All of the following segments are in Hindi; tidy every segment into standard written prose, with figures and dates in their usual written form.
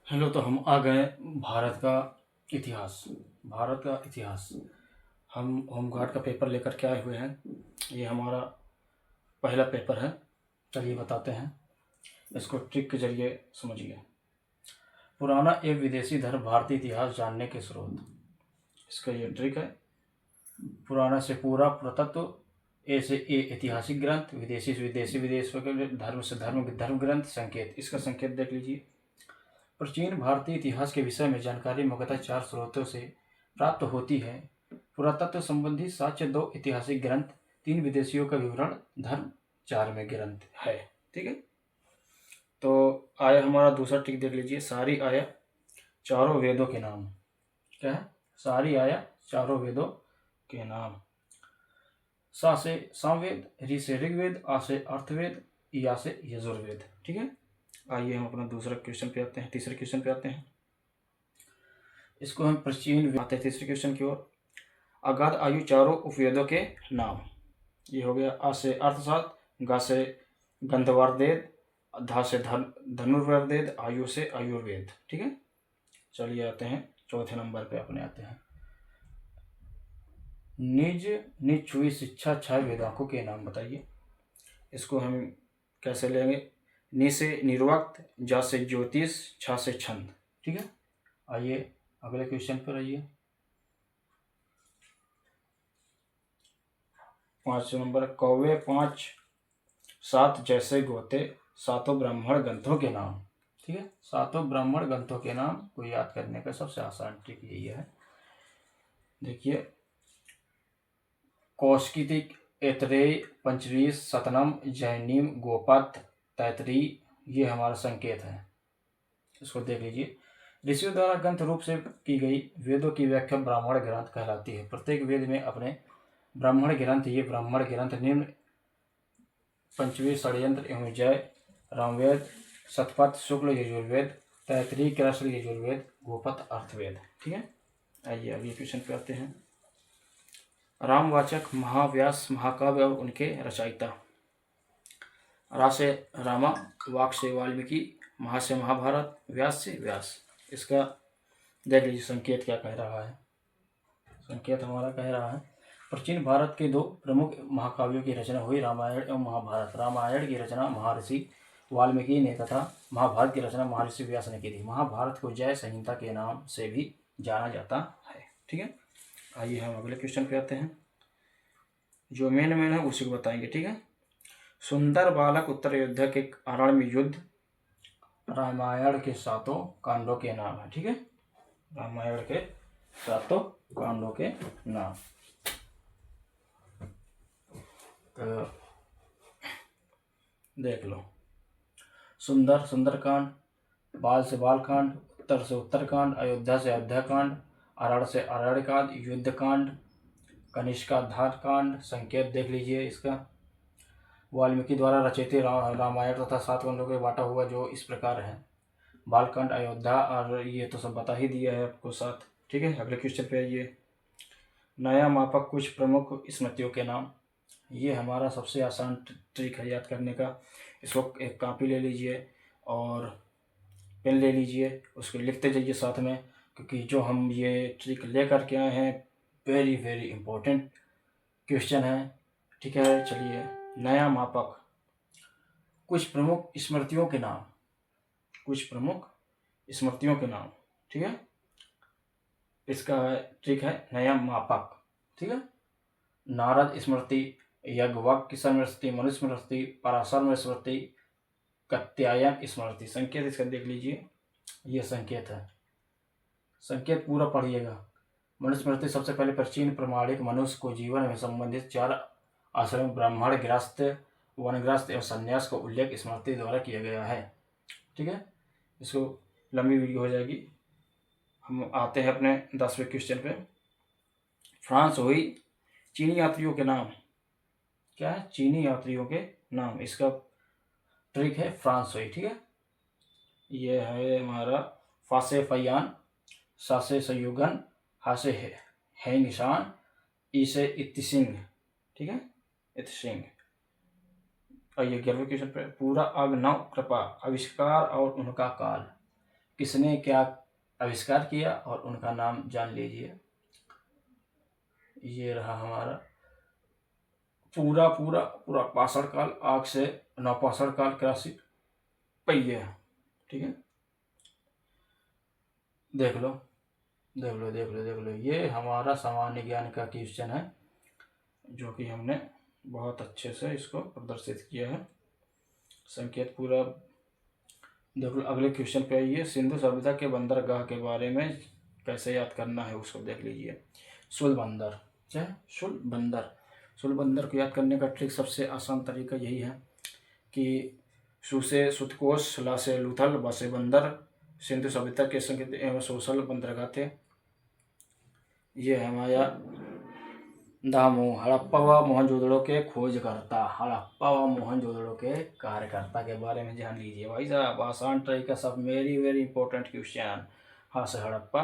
हेलो। तो हम आ गए भारत का इतिहास। भारत का इतिहास हम होमगार्ड का पेपर लेकर के आए हुए हैं। ये हमारा पहला पेपर है। चलिए बताते हैं, इसको ट्रिक के जरिए समझिए। पुराना एवं विदेशी धर्म भारतीय इतिहास जानने के स्रोत। इसका ये ट्रिक है। पुराना से पूरा पुरातत्व, ए से ए ऐतिहासिक ग्रंथ, विदेशी से विदेशी, विदेश धर्म से धर्म ग्रंथ, संकेत। इसका संकेत देख लीजिए। प्राचीन भारतीय इतिहास के विषय में जानकारी मुख्यतः 4 स्रोतों से प्राप्त होती है। पुरातत्व संबंधी साक्ष्य 2 ऐतिहासिक ग्रंथ, 3 विदेशियों का विवरण, धर्म 4 में ग्रंथ है। ठीक है। तो आया हमारा दूसरा ट्रिक देख लीजिए। सारी आया चारों वेदों के नाम। क्या है? सारी आया चारों वेदों के नाम। सा से सामवेद, री से ऋग्वेद, आ से अर्थवेद, या से यजुर्वेद। ठीक है। आइए हम अपना दूसरा क्वेश्चन पे आते हैं, तीसरे क्वेश्चन पे आते हैं। इसको हम प्राचीन आते हैं तीसरे क्वेश्चन की ओर। अगाध आयु चारों उपवेदों के नाम। ये हो गया। आ से अर्थशास्त्र, गा से गंधर्ववेद, धा से धनुर्वेद, आयु से आयुर्वेद। ठीक है। चलिए आते हैं चौथे नंबर पे अपने आते हैं। निज निज छुई शिक्षा 6 वेदांगों के नाम बताइए। इसको हम कैसे लेंगे? नि से निर्वक्त, जा से ज्योतिष, छा से छंद। ठीक है। आइए अगले क्वेश्चन पर आइए। 5 नंबर। कौवे 5 7 जैसे गोते, सातों ब्राह्मण ग्रंथों के नाम। ठीक है। सातों ब्राह्मण ग्रंथों के नाम को याद करने का सबसे आसान ट्रिक यही है। देखिए, कौशिक, ऐतरेय, पंचवीस, सतनम, जैनिम, गोपथ, तैतरी, ये हमारा संकेत है। इसको देख लीजिए। ऋषियों द्वारा ग्रंथ रूप से की गई वेदों की व्याख्या ब्राह्मण ग्रंथ कहलाती है। प्रत्येक वेद में अपने ब्राह्मण ग्रंथ, ये ब्राह्मण ग्रंथ निम्न पंचवी षड्यंत्र एवं जय, रामवेद, शतपथ शुक्ल यजुर्वेद, तैतरी कृष्ण यजुर्वेद, गोपथ अर्थवेद। ठीक है। आइए अगले क्वेश्चन पे आते हैं। रामवाचक, महाव्यास महाकाव्य और उनके रचयिता। रा से रामा, वाक से वाल्मीकि, महा से महाभारत, व्यास से व्यास। इसका देख लीजिए संकेत क्या कह रहा है। संकेत हमारा कह रहा है, प्राचीन भारत के 2 प्रमुख महाकाव्यों की रचना हुई, रामायण एवं महाभारत। रामायण की रचना महर्षि वाल्मीकि ने तथा महाभारत की रचना महर्षि व्यास ने की थी। महाभारत को जय संहिता के नाम से भी जाना जाता है। ठीक है। आइए हम अगले क्वेश्चन पे आते हैं। जो मेन है उसी को बताएंगे। ठीक है। सुंदर बालक उत्तर अयोध्या के अरण में युद्ध, रामायण के 7 कांडों के नाम है। ठीक है। रामायण के 7 कांडों के नाम। तो देख लो। सुंदर सुंदरकांड, बाल से बालकांड, उत्तर से उत्तरकांड, अयोध्या से अयोध्याकांड, अरण्य से अरण्यकांड, युद्धकांड, कनिष्काधार कांड। संकेत देख लीजिए इसका। वाल्मीकि द्वारा रचित रामायण तथा 7 कांडों के बांटा हुआ जो इस प्रकार है। बालकांड, अयोध्या, और ये तो सब बता ही दिया है आपको 7। ठीक है। अगले क्वेश्चन पे आइए। नया मापक कुछ प्रमुख स्मृतियों के नाम। ये हमारा सबसे आसान ट्रिक है याद करने का। इसको एक कॉपी ले लीजिए और पेन ले लीजिए, उसको लिखते जाइए साथ में, क्योंकि जो हम ये ट्रिक ले करके आए हैं वेरी वेरी इंपॉर्टेंट क्वेश्चन है। ठीक है। चलिए, नया मापक कुछ प्रमुख स्मृतियों के नाम। कुछ प्रमुख स्मृतियों के नाम। ठीक है। इसका ट्रिक है नया मापक। ठीक है। नारद स्मृति, याज्ञवल्क्य स्मृति, मनु स्मृति, पराशर स्मृति, कात्यायन स्मृति। संकेत इसका देख लीजिए। यह संकेत है। संकेत पूरा पढ़िएगा। मनुस्मृति सबसे पहले प्राचीन प्रमाणिक मनुष्य को जीवन में संबंधित 4 आश्रम ब्राह्मण, गृहस्थ, वनग्रस्त एवं संन्यास का उल्लेख स्मृति द्वारा किया गया है। ठीक है। इसको लंबी वीडियो हो जाएगी। हम आते हैं अपने 10वें क्वेश्चन पे। फ्रांस हुई चीनी यात्रियों के नाम। क्या है? चीनी यात्रियों के नाम। इसका ट्रिक है फ्रांस हुई। ठीक है। ये है हमारा फासे फयान, सासे सयुगन, हासे है निशान, इसे इतिसिंग। ठीक है। इतिसिंग। और ये 11वें क्वेश्चन पे पूरा अभिनव कृपा आविष्कार और उनका काल, किसने क्या आविष्कार किया और उनका नाम जान लीजिए। ये रहा हमारा पूरा पूरा पूरा पाषाण काल, आग से नवपाषाण काल, कृषि पहिए। ठीक है, देख लो देख लो देख लो देख लो। ये हमारा सामान्य ज्ञान का क्वेश्चन है जो कि हमने बहुत अच्छे से इसको प्रदर्शित किया है। संकेत पूरा देख लो। अगले क्वेश्चन पे आइए, सिंधु सभ्यता के बंदरगाह के बारे में कैसे याद करना है उसको देख लीजिए। सुल बंदर, क्या है? सुल बंदर। सुल बंदर को याद करने का ट्रिक सबसे आसान तरीका यही है कि सु से सुतकोश, ला से लूथल, ब से बंदर, सिंधु सभ्यता के संकेत एवं सोशल बंदरगाह थे। ये हमारा दामू हड़प्पा व मोहनजोदड़ो के खोजकर्ता, हड़प्पा व मोहनजोदड़ो के कार्यकर्ता के बारे में जान लीजिए भाई साहब। आसान तरीका सब, वेरी वेरी इंपॉर्टेंट क्वेश्चन। हाँ से हड़प्पा,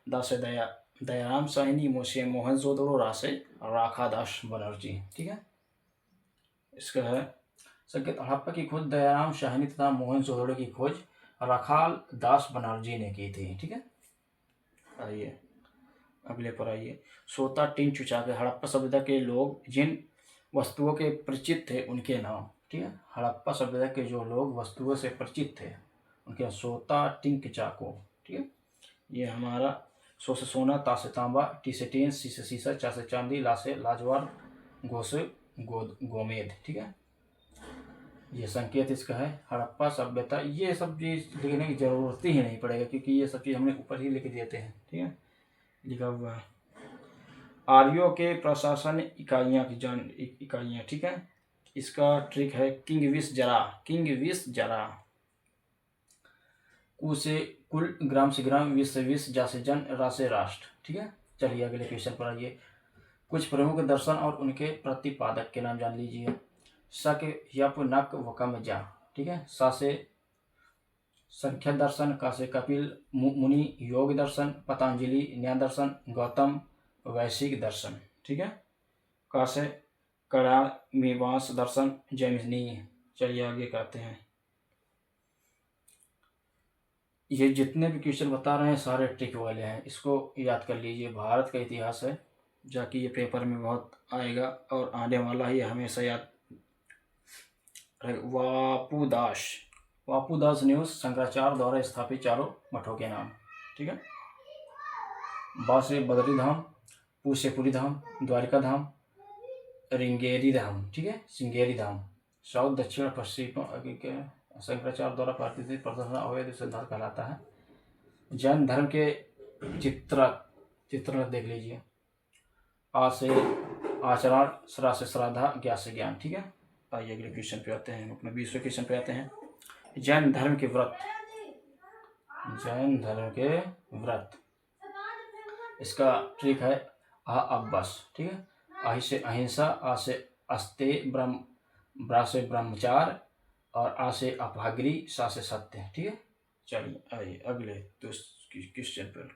दा से दयाराम साहनी, मोसे मोहनजोदड़ो, रा से राखा दास बनर्जी। ठीक है, इसका है संकेत हड़प्पा की खोज दयाराम साहनी तथा मोहनजोदड़ो की खोज राखाल दास बनर्जी ने की थी। ठीक है, आइए अगले पर आइए। सोता टिन चुचाके, हड़प्पा सभ्यता के लोग जिन वस्तुओं के परिचित थे उनके नाम। ठीक है, हड़प्पा सभ्यता के जो लोग वस्तुओं से परिचित थे उनके सोता टिन चाको। ठीक है, ये हमारा सो से सोना, ता से तांबा, टी से टीन, सी से सीसा, चा से चांदी, ला से लाजवाब, गो से गोमेद। ठीक है, ये संकेत इसका है हड़प्पा सभ्यता। ये सब चीज लिखने की जरूरत ही नहीं पड़ेगा क्योंकि ये सब चीज हमने ऊपर ही लिख देते हैं। ठीक है, लिखा हुआ है। आर्यों के प्रशासन इकाइयाँ की इकाइयाँ। ठीक है, इसका ट्रिक है किंगविस जरा, किंगविस जरा। कु से कुल, ग्राम से ग्राम, विस से विस, जा से जन, रा से राष्ट्र। ठीक है, चलिए अगले क्वेश्चन पर आइए। कुछ प्रमुख दर्शन और उनके प्रतिपादक के नाम जान लीजिए। स के यप, नक, वकम, जा। ठीक है, सा से संख्या दर्शन, का से कपिल मुनि योग दर्शन, पतंजलि न्याय दर्शन, गौतम वैश्विक दर्शन। ठीक है, का से कड़ा मीमांस दर्शन, जैमिनी। चलिए आगे करते हैं। ये जितने भी क्वेश्चन बता रहे हैं सारे ट्रिक वाले हैं, इसको याद कर लीजिए। भारत का इतिहास है जाकि ये पेपर में बहुत आएगा और आने वाला ही हमेशा याद। वापुदास, वापुदास न्यूज शंकराचार्य द्वारा स्थापित चारों मठों के नाम। ठीक है, बा से बद्री धाम, पू से पुरी धाम, द्वारिका धाम, रिंगेरी धाम। ठीक है, सिंगेरी धाम। साउथ दक्षिण पश्चिम शंकराचार्य द्वारा प्रतिष्ठित प्रदर्शन अवैध सिद्धांत कहलाता है। जैन धर्म के चित्रण देख लीजिए। आ से आचरण, श्रा से श्राद्धा, ज्ञा से ज्ञान। ठीक है, आइए अगले क्वेश्चन पे आते हैं। हम अपने 20वें क्वेश्चन पे आते हैं। जैन धर्म के व्रत, जैन धर्म के व्रत। इसका ट्रिक है आ अब बस। ठीक है, आहि से अहिंसा, आ से अस्ते, ब्रा से ब्रह्मचार और आ से अपाग्री, सा से सत्य। ठीक है, चलिए आइए अगले क्वेश्चन पर।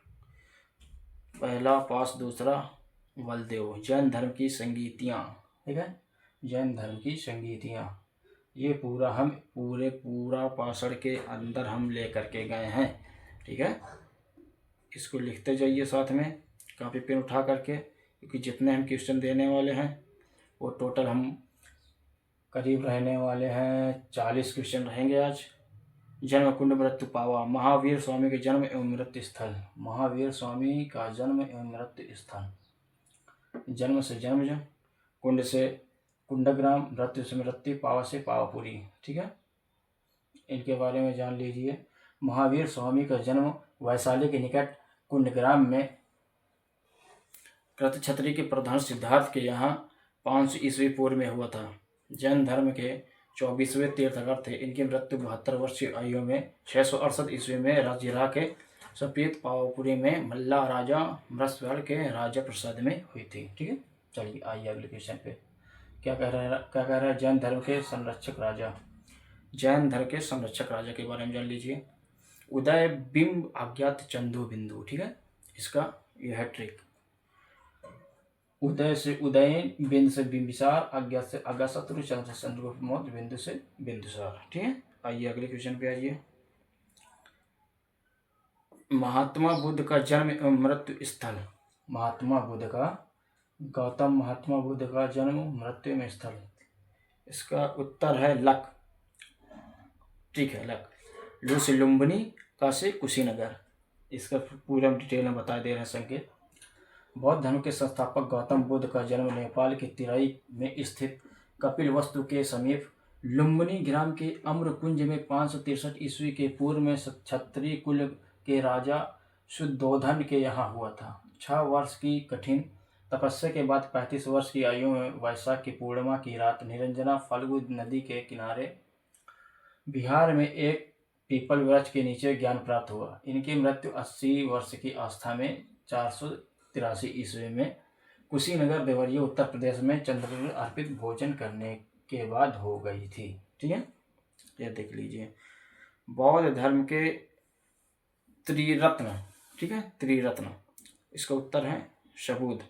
पहला पास, दूसरा बलदेव। जैन धर्म की संगीतियाँ। ठीक है, जैन धर्म की संगीतियाँ, ये पूरा हम पूरा पाषाण के अंदर हम लेकर के गए हैं। ठीक है, इसको लिखते जाइए साथ में कापी पेन उठा करके, क्योंकि जितने हम क्वेश्चन देने वाले हैं वो टोटल हम करीब रहने वाले हैं 40 क्वेश्चन रहेंगे आज। जन्म कुंड मृत्यु पावा, महावीर स्वामी के जन्म एवं मृत्यु स्थल, महावीर स्वामी का जन्म एवं मृत्यु स्थल। जन्म से जन्म, कुंड से कुंडग्राम, मृत्यु से मृत्यु, पावा से पावापुरी। ठीक है, इनके बारे में जान लीजिए। महावीर स्वामी का जन्म वैशाली के निकट कुंडग्राम में कृतक्षत्री के प्रधान सिद्धार्थ के यहाँ 500 ईस्वी पूर्व में हुआ था। जैन धर्म के 24वें तीर्थंकर थे। इनकी मृत्यु 72 वर्ष की आयु में 668 ईस्वी में राजगिरा के सफेद पावापुरी में मल्ला राजा मृषवाड़ के राजा प्रसाद में हुई थी। ठीक है, चलिए आइए अगले क्वेश्चन पे। क्या कह रहा है जैन धर्म के संरक्षक राजा। जैन धर्म के संरक्षक राजा के बारे में जान लीजिए। उदय बिंब अज्ञात चंदू बिंदु। ठीक है, इसका यह है ट्रिक। उदय से उदयन, बिंद से बिंबिसार, आज्ञा से अज्ञाशत्रु, चंद्र से चंद्रगुप्त मौर्य, बिंदु से बिंदुसार। ठीक है, आइए अगले क्वेश्चन पे आइए। महात्मा बुद्ध का जन्म एवं मृत्यु स्थल। महात्मा बुद्ध का, गौतम महात्मा बुद्ध का जन्म मृत्यु में स्थल, इसका उत्तर है लक। ठीक है, लक। लू से लुम्बिनी, का से कुशीनगर। इसका पूरा डिटेल में बता दे रहे हैं संकेत। बौद्ध धर्म के संस्थापक गौतम बुद्ध का जन्म नेपाल के तराई में स्थित कपिलवस्तु के समीप लुम्बिनी ग्राम के अम्रकुंज में 563 ईस्वी के पूर्व में क्षत्रिय कुल के राजा शुद्धोधन के यहाँ हुआ था। 6 वर्ष की कठिन तपस्या के बाद 35 वर्ष की आयु में वैशाख की पूर्णिमा की रात निरंजना फाल्गु नदी के किनारे बिहार में एक पीपल वृक्ष के नीचे ज्ञान प्राप्त हुआ। इनकी मृत्यु 80 वर्ष की अवस्था में 483 ईस्वी में कुशीनगर देवरिया उत्तर प्रदेश में चंद्र अर्पित भोजन करने के बाद हो गई थी। ठीक है, यह देख लीजिए। बौद्ध धर्म के त्रिरत्न। ठीक है, त्रिरत्न, इसका उत्तर है शबूद।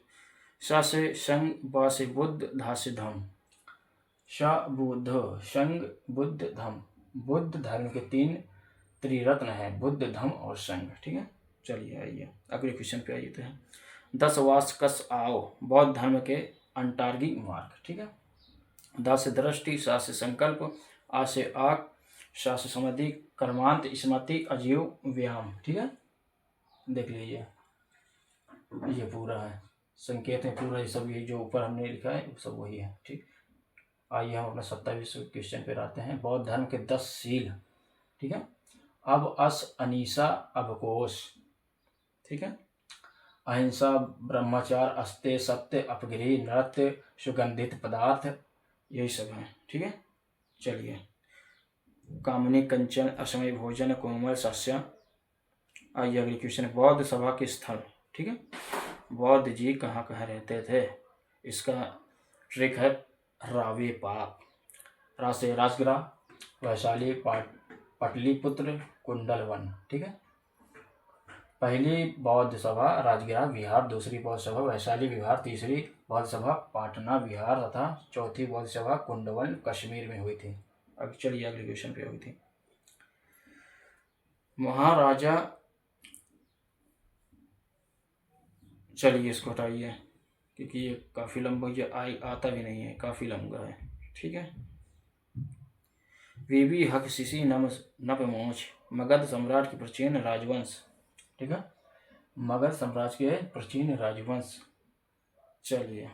श से शंग, ब से बुद्ध, धा से धम। श बुद्ध, शंग बुद्ध धम। बुद्ध धर्म के 3 त्रिरत्न है, बुद्ध धम और शंग। ठीक है, चलिए आइए अगले क्वेश्चन पे आइए। तो 10 वास कस आओ, बौद्ध धर्म के अंटार्गिक मार्ग। ठीक है, द से दृष्टि, सा से संकल्प, आ से आक, शा से समाधि, कर्मांत, स्मृति, अजीव, व्यायाम। ठीक है, देख लीजिए, ये पूरा है संकेत है पूरा, ये सब ये जो ऊपर हमने लिखा है वो सब वही है। ठीक, आइए हम अपना 27वें क्वेश्चन पे आते हैं। बौद्ध धर्म के 10 शील। ठीक है, अब अस अनीसा अवकोश। ठीक है, अहिंसा, ब्रह्मचार, अस्ते, सत्य, अपगृह, नृत्य, सुगंधित पदार्थ, यही सब है। ठीक है, चलिए। कामनी, कंचन, असमय भोजन, कोमल, सस्य। आइए अगली क्वेश्चन। बौद्ध सभा के स्थल। ठीक है, बौद्ध जी कहाँ कहाँ रहते थे, इसका ट्रिक है रावे पाप। रा से राजगृह, वैशाली, पाटलिपुत्र, कुंडलवन। ठीक है, पहली बौद्ध सभा राजगृह विहार, दूसरी बौद्ध सभा वैशाली विहार, तीसरी बौद्ध सभा पाटना विहार तथा चौथी बौद्ध सभा कुंडवन कश्मीर में हुई थी। अब चलिए अगले क्वेश्चन पे हुई थी। महाराजा, चलिए इसको हटाइए क्योंकि ये काफ़ी लंबा, ये आता भी नहीं है, काफ़ी लंबा है। ठीक है, वीवी हक सिसी नपमोच, मगध सम्राट के प्राचीन राजवंश। ठीक है, मगध साम्राज्य के प्राचीन राजवंश। चलिए